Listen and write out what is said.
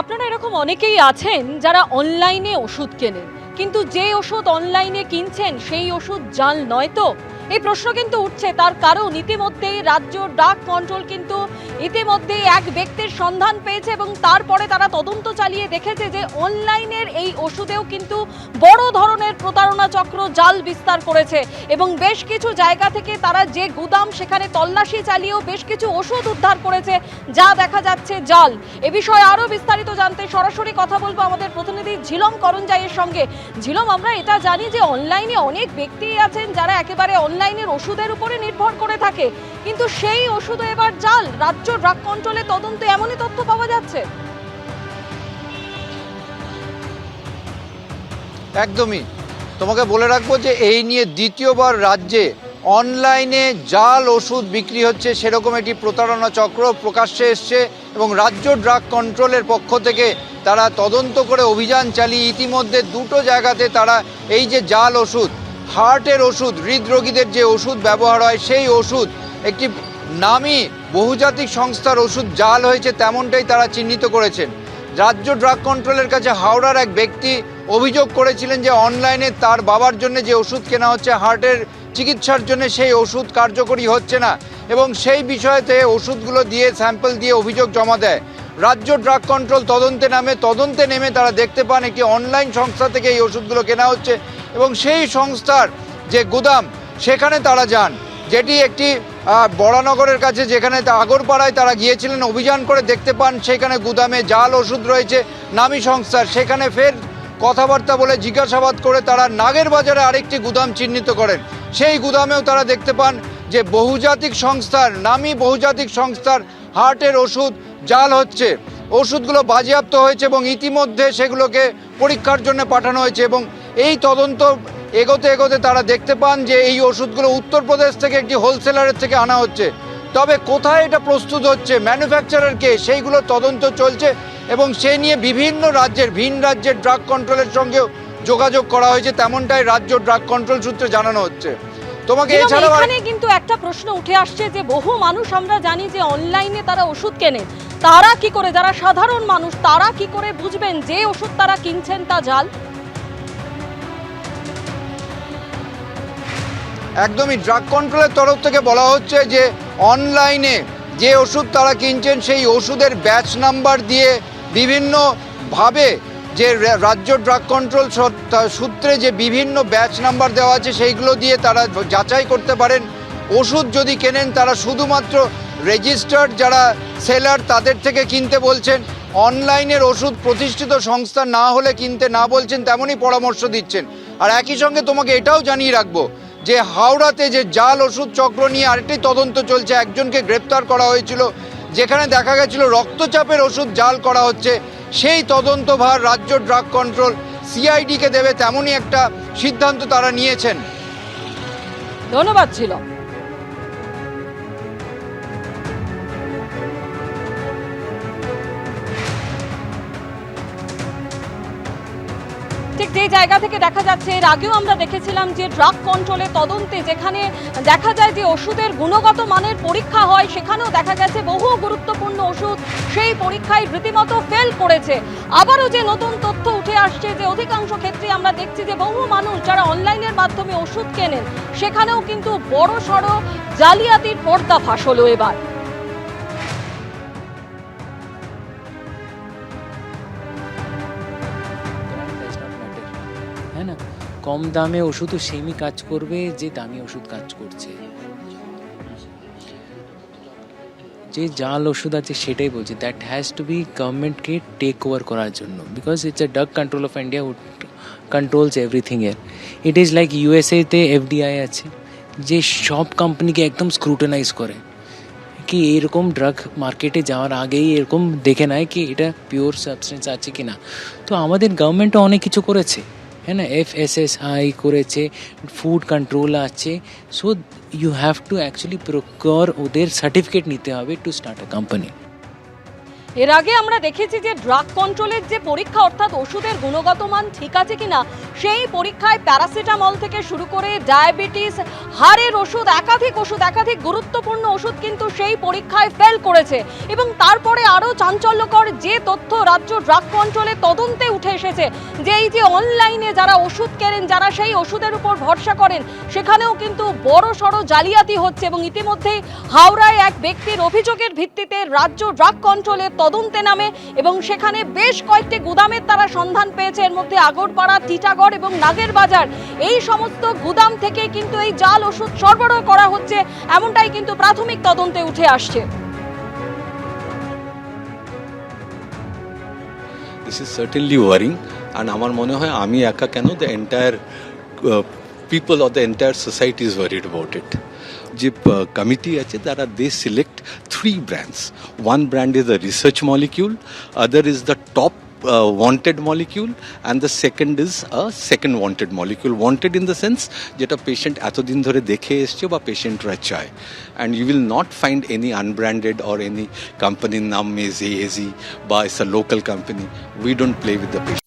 আপনারা এরকম অনেকেই আছেন যারা অনলাইনে ওষুধ কেনেন, কিন্তু যে ওষুধ অনলাইনে কিনছেন সেই ওষুধ জাল নয় তো? এই প্রশ্ন কিন্তু উঠছে। তার কারণ ইতিমধ্যেই রাজ্য ড্রাগ কন্ট্রোল কিন্তু ইতিমধ্যেই এক ব্যক্তির সন্ধান পেয়েছে এবং তারপরে তারা তদন্ত চালিয়ে দেখেছে যে অনলাইনের এই ওষুধেও কিন্তু বড় ধরনের প্রতারণা চক্র জাল বিস্তার করেছে এবং বেশ কিছু জায়গা থেকে তারা যে গুদাম সেখানে তল্লাশি চালিয়েও বেশ কিছু ওষুধ উদ্ধার করেছে, যা দেখা যাচ্ছে জাল। এ বিষয়ে আরো বিস্তারিত জানতে সরাসরি কথা বলবো আমাদের প্রতিনিধি ঝিলম করঞ্জাইয়ের সঙ্গে। ঝিলম, আমরা এটা জানি যে অনলাইনে অনেক ব্যক্তি আছেন যারা একেবারে অনলাইনের ওষুধের উপরে নির্ভর করে থাকে, কিন্তু সেই ওষুধও এবার জাল। রাজ্য ড্রাগ কন্ট্রোলের তদন্তে এমনই তথ্য পাওয়া যাচ্ছে। একদমই, তোমাকে বলে রাখবো যে এই নিয়ে দ্বিতীয়বার রাজ্যে অনলাইনে জাল ওষুধ বিক্রি হচ্ছে সেরকম একটি প্রতারণা চক্র প্রকাশ্যে এসছে এবং রাজ্য ড্রাগ কন্ট্রোলের পক্ষ থেকে তারা তদন্ত করে অভিযান চালিয়ে ইতিমধ্যে দুটো জায়গাতে তারা এই যে জাল ওষুধ, হার্টের ওষুধ, হৃদরোগীদের যে ওষুধ ব্যবহার হয় সেই ওষুধ একটি নামী বহুজাতিক সংস্থার ওষুধ জাল হয়েছে তেমনটাই তারা চিহ্নিত করেছেন। রাজ্য ড্রাগ কন্ট্রোলের কাছে হাওড়ার এক ব্যক্তি অভিযোগ করেছিলেন যে অনলাইনে তার বাবার জন্য যে ওষুধ কেনা হচ্ছে হার্টের চিকিৎসার জন্য, সেই ওষুধ কার্যকরী হচ্ছে না এবং সেই বিষয়তে ওষুধগুলো দিয়ে স্যাম্পল দিয়ে অভিযোগ জমা দেয়। রাজ্য ড্রাগ কন্ট্রোল তদন্তে নেমে তারা দেখতে পান একটি অনলাইন সংস্থা থেকে এই ওষুধগুলো কেনা হচ্ছে এবং সেই সংস্থার যে গুদাম সেখানে তারা যান, যেটি একটি বরানগরের কাছে, যেখানে আগরপাড়ায় তারা গিয়েছিলেন। অভিযান করে দেখতে পান সেখানে গুদামে জাল ওষুধ রয়েছে নামী সংস্থার। সেখানে ফের কথাবার্তা বলে জিজ্ঞাসাবাদ করে তারা নাগের বাজারে আরেকটি গুদাম চিহ্নিত করেন। সেই গুদামেও তারা দেখতে পান যে নামী বহুজাতিক সংস্থার হার্টের ওষুধ জাল হচ্ছে। ওষুধগুলো বাজেয়াপ্ত হয়েছে এবং ইতিমধ্যে সেগুলোকে পরীক্ষার জন্য পাঠানো হয়েছে এবং এই তদন্ত এগোতে এগোতে তারা দেখতে পান যে এই ওষুধগুলো উত্তরপ্রদেশ থেকে একটি হোলসেলারের থেকে আনা হচ্ছে। তবে কোথায় এটা প্রস্তুত হচ্ছে, ম্যানুফ্যাকচারার কে, সেইগুলো তদন্ত চলছে এবং সেই নিয়ে বিভিন্ন ভিন রাজ্যের ড্রাগ কন্ট্রোলের সঙ্গেও যোগাযোগ করা হয়েছে, তেমনটাই রাজ্য ড্রাগ কন্ট্রোল সূত্রে জানানো হচ্ছে। তোমাকে এছাড়াও এখানে কিন্তু একটা প্রশ্ন উঠে আসছে যে বহু মানুষ আমরা জানি যে অনলাইনে তারা ওষুধ কেনে, তারা কি করে, যারা সাধারণ মানুষ তারা কি করে বুঝবেন যে ওষুধ তারা কিনছেন তা জাল? একদমই, ড্রাগ কন্ট্রোলের তরফ থেকে বলা হচ্ছে যে অনলাইনে যে ওষুধ তারা কিনছেন সেই ওষুধের ব্যাচ নাম্বার দিয়ে বিভিন্নভাবে যে রাজ্য ড্রাগ কন্ট্রোল সূত্রে যে বিভিন্ন ব্যাচ নাম্বার দেওয়া আছে সেইগুলো দিয়ে তারা যাচাই করতে পারেন। ওষুধ যদি কেনেন তারা শুধুমাত্র রেজিস্টার্ড যারা সেলার তাদের থেকে কিনতে বলছেন, অনলাইনের ওষুধ প্রতিষ্ঠিত সংস্থা না হলে কিনতে না বলছেন, তেমনই পরামর্শ দিচ্ছেন। আর একই সঙ্গে তোমাকে এটাও জানিয়ে রাখবো যে হাওড়াতে যে জাল ওষুধ চক্র নিয়ে আরেকটি তদন্ত চলছে। একজনকে গ্রেপ্তার করা হয়েছিল, যেখানে দেখা গেছিল রক্তচাপের ওষুধ জাল করা হচ্ছে। সেই তদন্তভার রাজ্য ড্রাগ কন্ট্রোল সিআইডিকে দেবে, তেমনই একটা সিদ্ধান্ত তারা নিয়েছেন। ধন্যবাদ ছিল। ঠিক যে জায়গা থেকে দেখা যাচ্ছে, এর আগেও আমরা দেখেছিলাম যে ড্রাগ কন্ট্রোলের তদন্তে যেখানে দেখা যায় যে ওষুধের গুণগত মানের পরীক্ষা হয়, সেখানেও দেখা গেছে বহু গুরুত্বপূর্ণ ওষুধ সেই পরীক্ষায় রীতিমতো ফেল করেছে। আবারও যে নতুন তথ্য উঠে আসছে যে অধিকাংশ ক্ষেত্রে আমরা দেখছি যে বহু মানুষ যারা অনলাইনের মাধ্যমে ওষুধ কেনেন সেখানেও কিন্তু বড় সড় জালিয়াতির পর্দাফাঁস হলো এবার। হ্যাঁ না, কম দামে ওষুধও সেমই কাজ করবে যে দামি ওষুধ কাজ করছে। যে জাল ওষুধ আছে সেটাই বলছি, দ্যাট হ্যাজ টু বি গভর্নমেন্টকে টেক ওভার করার জন্য, because it's a drug control of India controls everything এর। ইট ইজ লাইক ইউএসএতে এফডিআই আছে যে সব কোম্পানিকে একদম স্ক্রুটিনাইজ করে কি এরকম ড্রাগ মার্কেটে যাওয়ার আগেই এরকম দেখে নেয় কি এটা পিওর সাবস্টেন্স আছে কি না। তো আমাদের গভর্নমেন্টও অনেক কিছু করেছে, হ্যাঁ না, FSSAI করেছে, ফুড কন্ট্রোল আছে। So you have to actually procure, ওদের সার্টিফিকেট নিতে হবে টু স্টার্ট আ কোম্পানি। এর আগে আমরা দেখেছি যে ড্রাগ কন্ট্রোলের যে পরীক্ষা, অর্থাৎ ওষুধের গুণগত মান ঠিক আছে কিনা সেই পরীক্ষায় প্যারাসিটামল থেকে শুরু করে ডায়াবেটিস, হাড়ের ওষুধ, একাধিক গুরুত্বপূর্ণ ওষুধ কিন্তু সেই পরীক্ষায় ফেল করেছে। এবং তারপরে আরও চাঞ্চল্যকর যে তথ্য রাজ্য ড্রাগ কন্ট্রোলের তদন্তে উঠে এসেছে, যে এই যে অনলাইনে যারা ওষুধ কেনেন, যারা সেই ওষুধের উপর ভরসা করেন, সেখানেও কিন্তু বড় সড় জালিয়াতি হচ্ছে। এবং ইতিমধ্যেই হাওড়ায় এক ব্যক্তির অভিযোগের ভিত্তিতে রাজ্য ড্রাগ কন্ট্রোলের তদন্তে নামে এবং সেখানে বেশ কয়েকটি গুদামের তারা সন্ধান পেয়েছে। এর মধ্যে আগরপাড়া, টিটাগড় এবং নাগেরবাজার, এই সমস্ত গুদাম থেকে কিন্তু এই জাল ওষুধ সরবরাহ করা হচ্ছে, এমনটাই কিন্তু প্রাথমিক তদন্তে উঠে আসছে। This is certainly worrying, and আমার মনে হয় আমি একা কেন, the entire people or the entire society is worried about it. যে কমিটি আছে তারা they select 3 brands. One brand is a research molecule, other is the top wanted molecule, and the second is a second wanted molecule. Wanted in the sense যেটা patient এতদিন ধরে দেখে এসছে বা পেশেন্টরা চায়, and you will not find any unbranded or any company নাম AZ বা it's a local company. We don't play with the patient.